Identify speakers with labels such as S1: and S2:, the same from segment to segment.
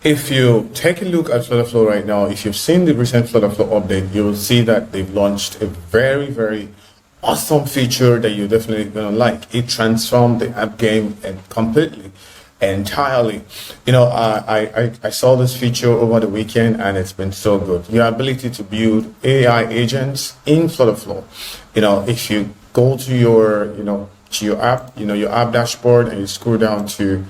S1: If you take a look at Flutterflow right now, if you've seen the recent Flutterflow update, you'll see that they've launched a very, very awesome feature that you're definitely going to like. It transformed the app game and completely, entirely. I saw this feature over the weekend and it's been so good. Your ability to build AI agents in Flutterflow. If you go to your app, your app dashboard, and you scroll down to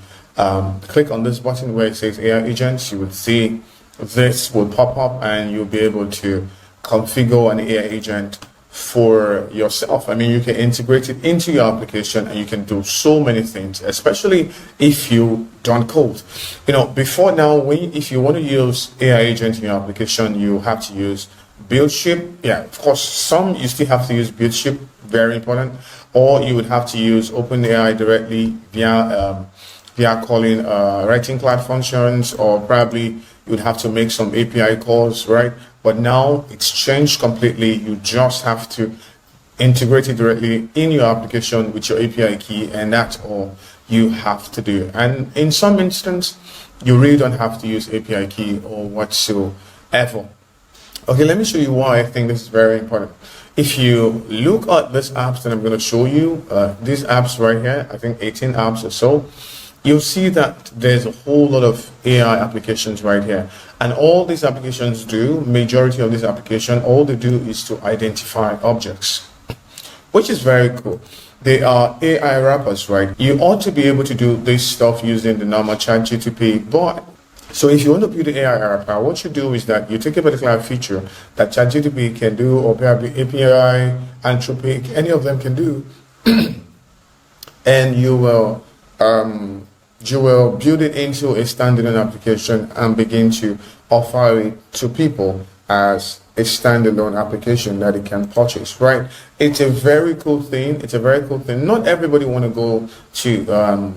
S1: click on this button where it says AI agents, you would see this will pop up and you'll be able to configure an AI agent for yourself. I mean, you can integrate it into your application and you can do so many things, especially if you don't code. Before now, if you want to use AI agent in your application, you have to use BuildShip. Yeah, of course, some you still have to use BuildShip, very important, or you would have to use OpenAI directly via calling writing cloud functions, or probably you would have to make some API calls, right? But now it's changed completely. You just have to integrate it directly in your application with your API key, and that's all you have to do. And in some instance, you really don't have to use API key or whatsoever. Okay, let me show you why I think this is very important. If you look at these apps that I'm going to show you, these apps right here, I think 18 apps or so, you'll see that there's a whole lot of AI applications right here. And all these applications do, majority of these applications, all they do is to identify objects, which is very cool. They are AI wrappers, right? You ought to be able to do this stuff using the normal ChatGPT, but so if you want to build an AI wrapper, what you do is that you take a particular feature that ChatGPT can do, or probably API, Anthropic, any of them can do, and you will build it into a standalone application and begin to offer it to people as a standalone application that it can purchase, right? It's a very cool thing. It's a very cool thing. Not everybody want to go to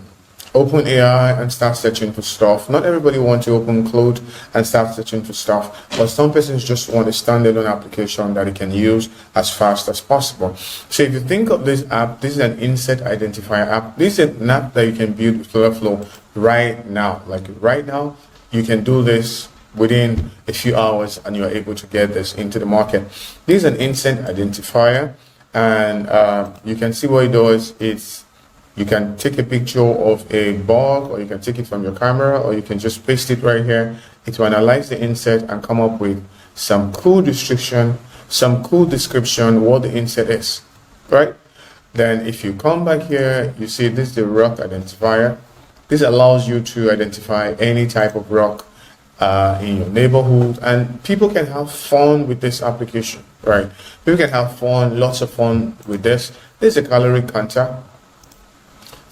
S1: OpenAI and start searching for stuff. Not everybody want to open Claude and start searching for stuff, but some persons just want a standalone application that it can use as fast as possible. So if you think of this app, this is an insect identifier app. This is an app that you can build with Flutterflow right now. Like right now, you can do this within a few hours and you're able to get this into the market. This is an insect identifier, and you can see what it does. You can take a picture of a bug, or you can take it from your camera, or you can just paste it right here. It will analyze the insect and come up with some cool description what the insect is, right? Then if you come back here, you see this is the rock identifier. This allows you to identify any type of rock in your neighborhood, and people can have fun with this application, right? People can have fun, lots of fun with this. This is a calorie counter.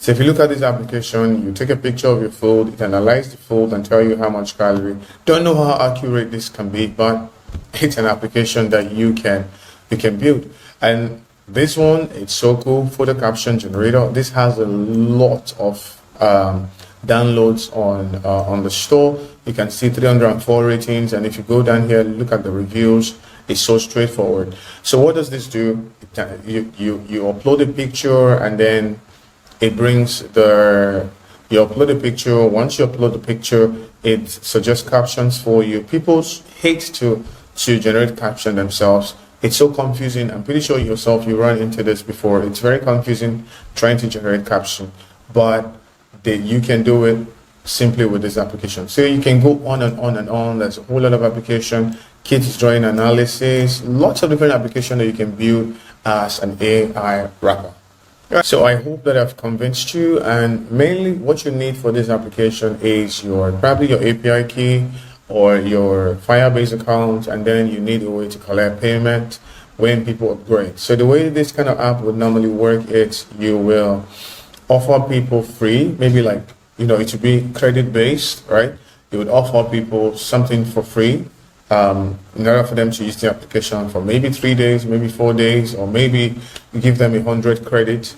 S1: So if you look at this application, you take a picture of your food, it analyzes the food and tell you how much calorie. Don't know how accurate this can be, but it's an application that you can build. And this one, it's so cool. Photo caption generator. This has a lot of downloads on the store. You can see 304 ratings, and if you go down here, look at the reviews. It's so straightforward. So what does this do? You upload a picture, and then it brings you upload a picture. Once you upload the picture, it suggests captions for you. People hate to generate caption themselves. It's so confusing. I'm pretty sure yourself, you run into this before. It's very confusing trying to generate caption, but you can do it simply with this application. So you can go on and on and on. There's a whole lot of application, kids drawing analysis, lots of different applications that you can build as an AI wrapper. So I hope that I've convinced you, and mainly what you need for this application is probably your API key or your Firebase account, and then you need a way to collect payment when people upgrade. So the way this kind of app would normally work is you will offer people free, maybe like, it would be credit based, right? You would offer people something for free in order for them to use the application for maybe 3 days, maybe 4 days, or maybe you give them 100 credit,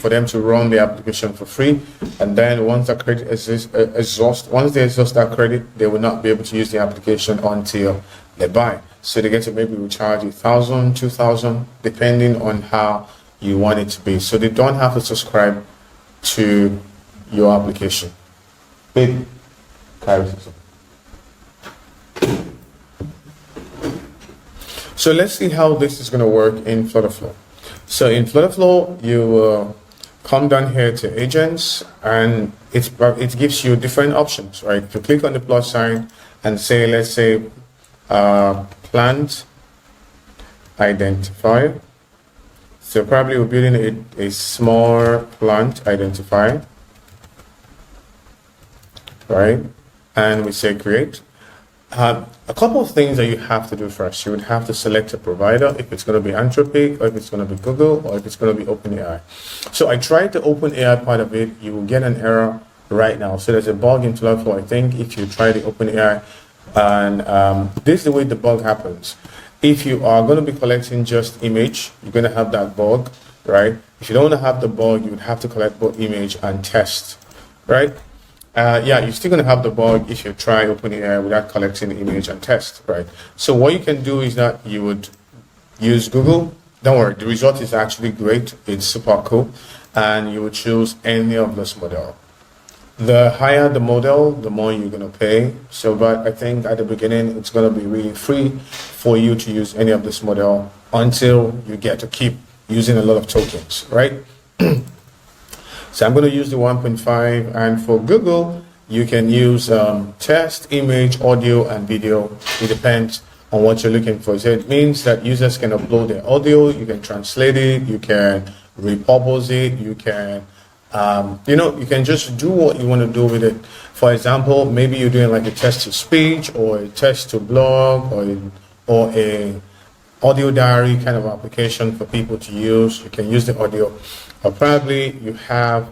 S1: for them to run the application for free. And then once that credit once they exhaust that credit, they will not be able to use the application until they buy. So they get to maybe recharge 1,000, 2,000, depending on how you want it to be. So they don't have to subscribe to your application. Baby, carousel. So let's see how this is going to work in Flutterflow. So in Flutterflow, you come down here to agents, and it gives you different options, right? If you click on the plus sign and say, let's say, plant identifier. So probably we're building a small plant identifier, right? And we say create. A couple of things that you have to do first. You would have to select a provider, if it's going to be Anthropic, or if it's going to be Google, or if it's going to be OpenAI. So I tried the OpenAI part of it. You will get an error right now. So there's a bug in Flutterflow, I think, if you try the OpenAI. And this is the way the bug happens. If you are going to be collecting just image, you're going to have that bug, right? If you don't want to have the bug, you would have to collect both image and test, right? Yeah, you're still going to have the bug if you try OpenAI without collecting the image and test, right? So what you can do is that you would use Google. Don't worry, the result is actually great. It's super cool. And you would choose any of this model. The higher the model, the more you're going to pay. So, but I think at the beginning, it's going to be really free for you to use any of this model until you get to keep using a lot of tokens, right? So I'm going to use the 1.5, and for Google, you can use text, image, audio, and video. It depends on what you're looking for. So it means that users can upload their audio, you can translate it, you can repurpose it, you can, you can just do what you want to do with it. For example, maybe you're doing like a text to speech or a text to blog or a audio diary kind of application for people to use. You can use the audio. Or probably you have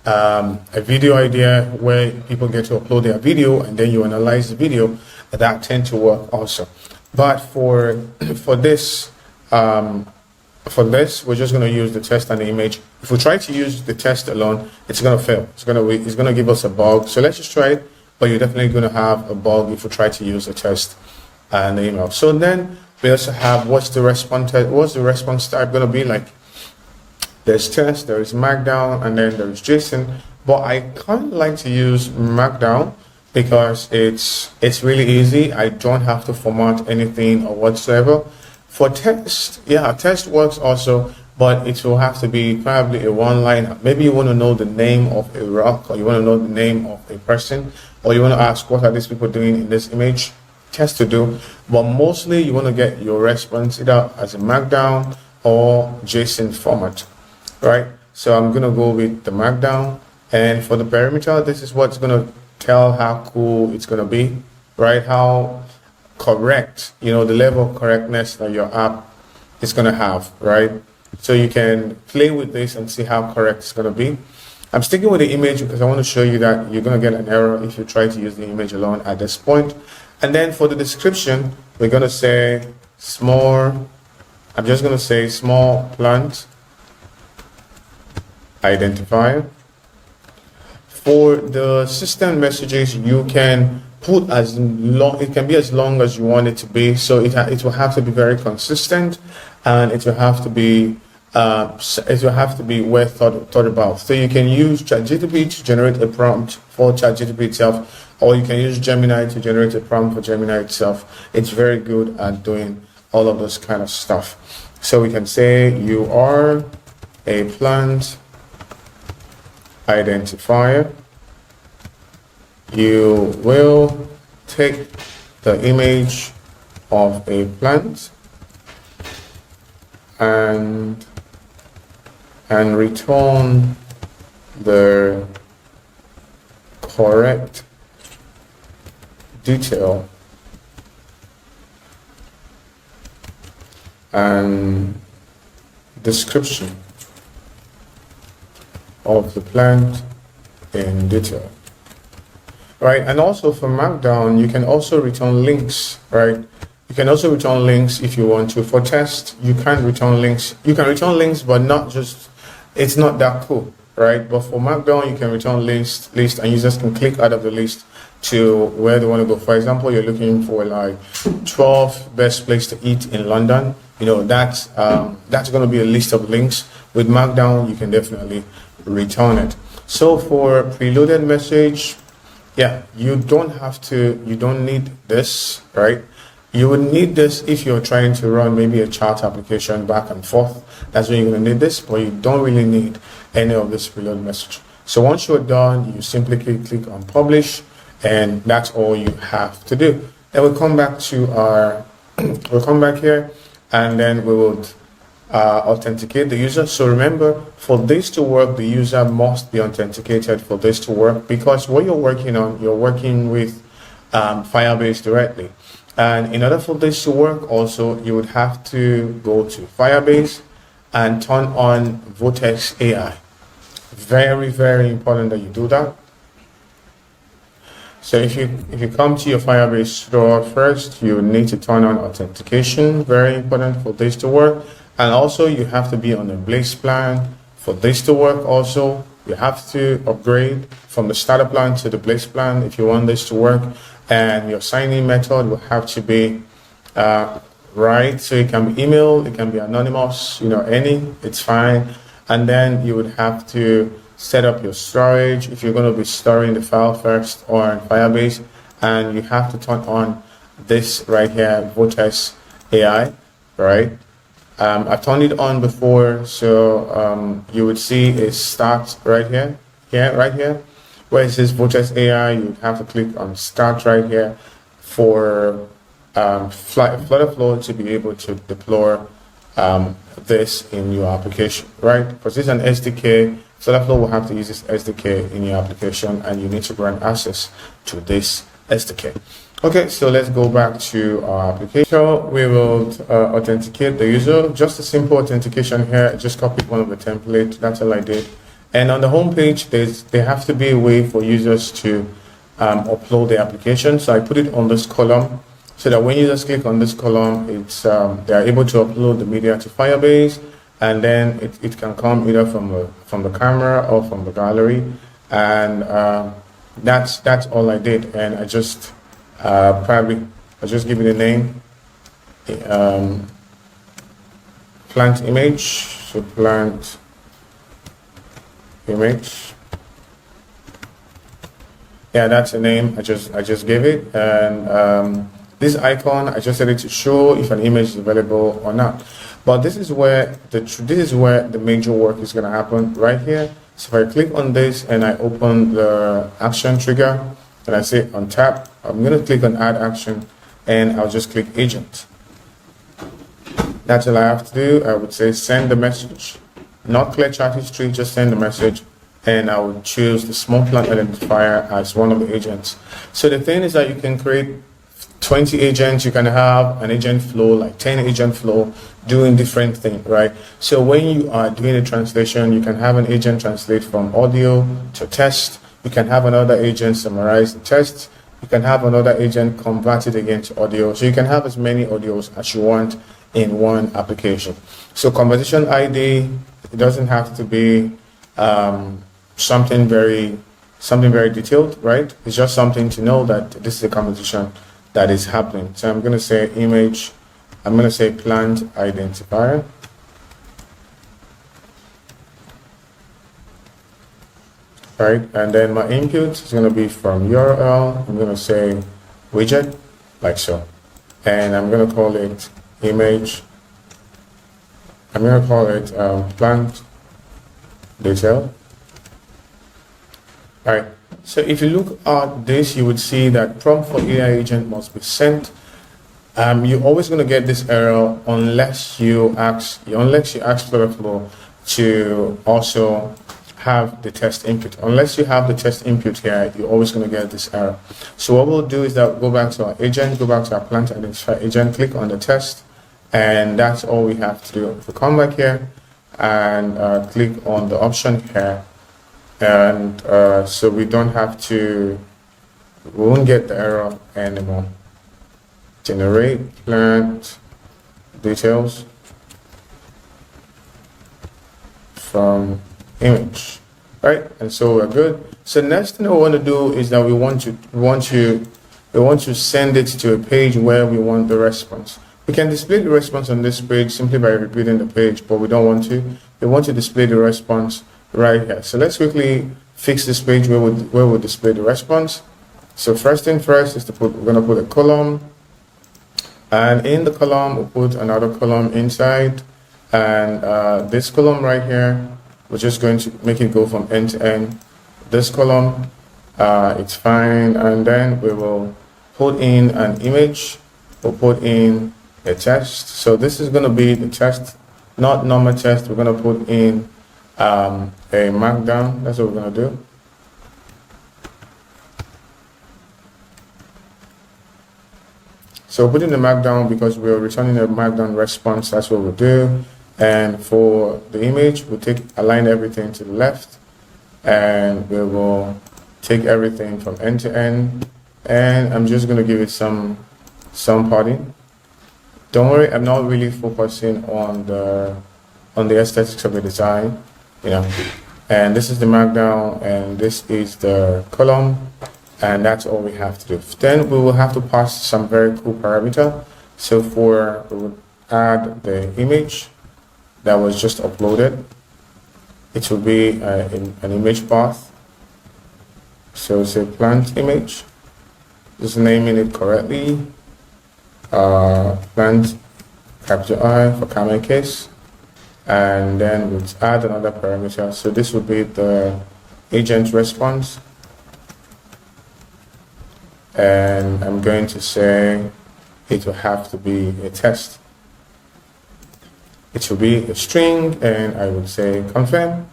S1: a video idea where people get to upload their video and then you analyze the video. That tend to work also. But for this, we're just going to use the text and the image. If we try to use the text alone, it's going to fail. It's going to give us a bug. So let's just try it. But you're definitely going to have a bug if we try to use the text and the email. So then we also have what's the response type going to be like. There's text, there is Markdown, and then there's JSON. But I kind of like to use Markdown because it's really easy. I don't have to format anything or whatsoever. For text, yeah, text works also, but it will have to be probably a one-line. Maybe you want to know the name of a rock, or you want to know the name of a person, or you want to ask what are these people doing in this image. Test to do, but mostly you want to get your response either as a Markdown or JSON format. Right, so I'm going to go with the Markdown, and for the perimeter, this is what's going to tell how cool it's going to be, right? How correct, the level of correctness that your app is going to have, right? So you can play with this and see how correct it's going to be. I'm sticking with the image because I want to show you that you're going to get an error if you try to use the image alone at this point. And then for the description, we're going to say I'm just going to say small plant identifier. For the system messages, you can put it can be as long as you want it to be. So it will have to be very consistent, and it will have to be well thought about. So you can use ChatGPT to generate a prompt for ChatGPT itself, or you can use Gemini to generate a prompt for Gemini itself. It's very good at doing all of those kind of stuff. So we can say you are a plant identifier. You will take the image of a plant and return the correct detail and description of the plant in detail, right? And also for Markdown, you can also return links, right? You can also return links if you want to. For test, you can't return links. You can return links, but it's not that cool, right? But for Markdown, you can return list, and users can click out of the list to where they want to go. For example, you're looking for like 12 best place to eat in London. That's going to be a list of links. With Markdown, you can definitely return it. So for preloaded message, Yeah, you don't need this, right? You would need this if you're trying to run maybe a chat application back and forth. That's when you're going to need this, but you don't really need any of this reload message. So once you're done, you simply click on publish, and that's all you have to do. Then we'll come back to we'll come back here, and then we will authenticate the user. So remember, for this to work, the user must be authenticated for this to work, because what you're working on, you're working with Firebase directly. And in order for this to work also, you would have to go to Firebase and turn on Vortex AI. Very, very important that you do that. So if you come to your Firebase store first, you need to turn on authentication. Very important for this to work. And also you have to be on a Blaze plan for this to work. Also, you have to upgrade from the starter plan to the Blaze plan if you want this to work. And your sign-in method will have to be right. So it can be email, it can be anonymous, it's fine. And then you would have to set up your storage if you're going to be storing the file first on Firebase, and you have to turn on this right here, Vortex AI, right? I've turned it on before, so you would see it start right here, right here. Where it says Vortex AI, you have to click on start right here for Flutterflow to be able to deploy this in your application, right? Because it's an SDK, Flutterflow will have to use this SDK in your application, and you need to grant access to this SDK. Okay, so let's go back to our application. We will authenticate the user. Just a simple authentication here. I just copied one of the templates. That's all I did. And on the home page, there have to be a way for users to upload the application. So I put it on this column so that when users click on this column, it's they are able to upload the media to Firebase, and then it can come either from the camera or from the gallery. And that's all I did. And I just I just give it a name, plant image. So plant image. Yeah, that's the name I just gave it. And this icon, I just set it to show if an image is available or not. But this is where the major work is going to happen right here. So if I click on this and I open the action trigger and I say on tap, I'm going to click on add action, and I'll just click agent. That's all I have to do. I would say send the message. Not clear chat history, just send the message, and I would choose the small plant identifier as one of the agents. So the thing is that you can create 20 agents, you can have an agent flow, like 10 agent flow, doing different things, right? So when you are doing a translation, you can have an agent translate from audio to text. You can have another agent summarize the text. You can have another agent convert it again to audio. So you can have as many audios as you want in one application. So conversation ID, it doesn't have to be something very detailed, right? It's just something to know that this is a conversation that is happening. So I'm going to say image, I'm going to say plant identifier. Right, and then my input is going to be from URL. I'm going to say widget, like so. And I'm going to call it image. I'm going to call it plant detail. All right, so if you look at this, you would see that prompt for AI agent must be sent. You're always going to get this error unless you ask Flutterflow to also have the test input. Unless you have the test input here, you're always going to get this error. So what we'll do is that go back to our agent, go back to our plant identifier agent, click on the test, and that's all we have to do. If we come back here and click on the option here, and so we won't get the error anymore. Generate plant details from image, right? And so we're good. So next thing we want to do is that we want to send it to a page where we want the response. We can display the response on this page simply by repeating the page, but we don't want to. We want to display the response right here. So let's quickly fix this page where we'll display the response. So first thing first is we're going to put a column, and in the column we'll put another column inside, and this column right here, we're just going to make it go from end to end. This column, it's fine, and then we will put in an image. We'll put in a test. So this is going to be the test, not normal test. We're going to put in a markdown. That's what we're going to do. So put in the markdown because we're returning a markdown response. That's what we'll do. And for the image, we'll align everything to the left, and we will take everything from end to end. And I'm just going to give it some padding. Don't worry, I'm not really focusing on the aesthetics of the design, you know. And this is the markdown, and this is the column, and that's all we have to do. Then we will have to pass some very cool parameter. So we will add the image that was just uploaded. It will be an image path. So it's a plant image. Just naming it correctly. Plant capital I for camel case, and then we'll add another parameter. So this will be the agent response, and I'm going to say it will have to be a test. It will be a string, and I would say confirm.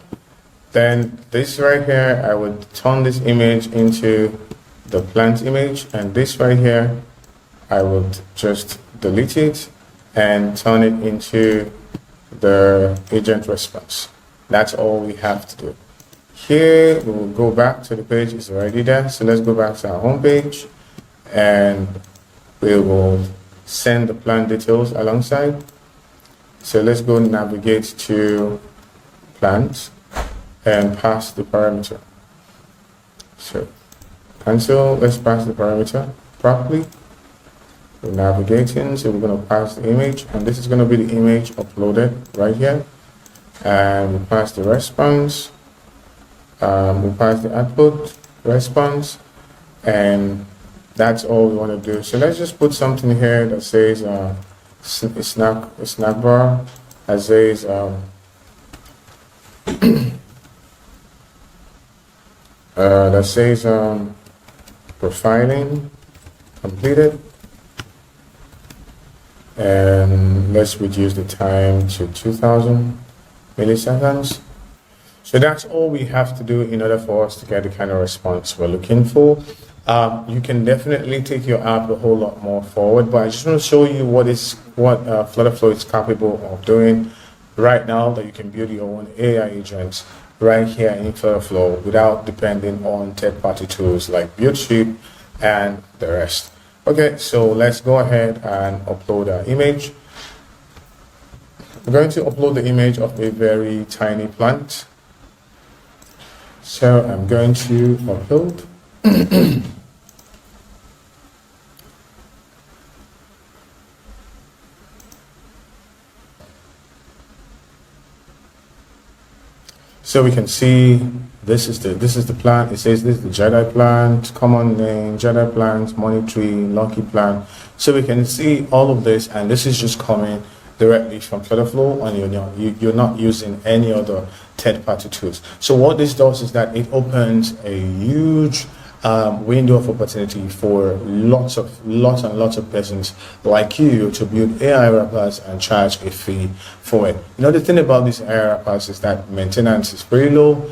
S1: Then this right here, I would turn this image into the plant image, and this right here, I would just delete it and turn it into the agent response. That's all we have to do. Here, we will go back to the page. It's already there. So let's go back to our home page, and we will send the plant details alongside. So let's go navigate to plant and pass the parameter. So cancel, let's pass the parameter properly. We're navigating, so we're going to pass the image, and this is going to be the image uploaded right here. And we pass the response, we pass the output response, and that's all we want to do. So let's just put something here that says a snack bar, that says profiling completed. And let's reduce the time to 2000 milliseconds. So that's all we have to do in order for us to get the kind of response we're looking for. You can definitely take your app a whole lot more forward, but I just want to show you what Flutterflow is capable of doing right now, that you can build your own AI agents right here in Flutterflow without depending on third-party tools like BuildSheet and the rest. Okay, so let's go ahead and upload our image. We're going to upload the image of a very tiny plant. So I'm going to upload. So we can see this is the plant. It says this is the Jedi plant, common name, Jedi plant, money tree, lucky plant. So we can see all of this, and this is just coming directly from Flutterflow, and you're not using any other third-party tools. So what this does is that it opens a huge window of opportunity for lots of persons like you to build AI wrappers and charge a fee for it. You know, the thing about these AI wrappers is that maintenance is pretty low.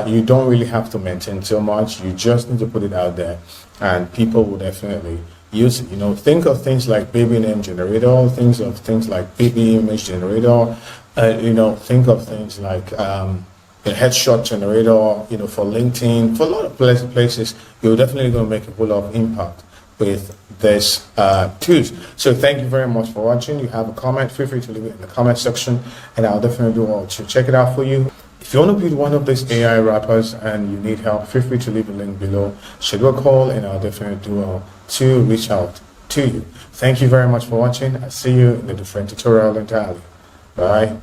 S1: You don't really have to maintain so much. You just need to put it out there, and people will definitely use it. You know, think of things like baby name generator, things like baby image generator. You know, think of things like a headshot generator, you know, for LinkedIn, for a lot of places. You're definitely going to make a whole lot of impact with this tools. So thank you very much for watching. You have a comment, feel free to leave it in the comment section, and I'll definitely do all to check it out for you. If you want to build one of these AI wrappers and you need help, feel free to leave a link below. Schedule a call, and I'll definitely do all to reach out to you. Thank you very much for watching. I'll see you in the different tutorial entirely. Bye.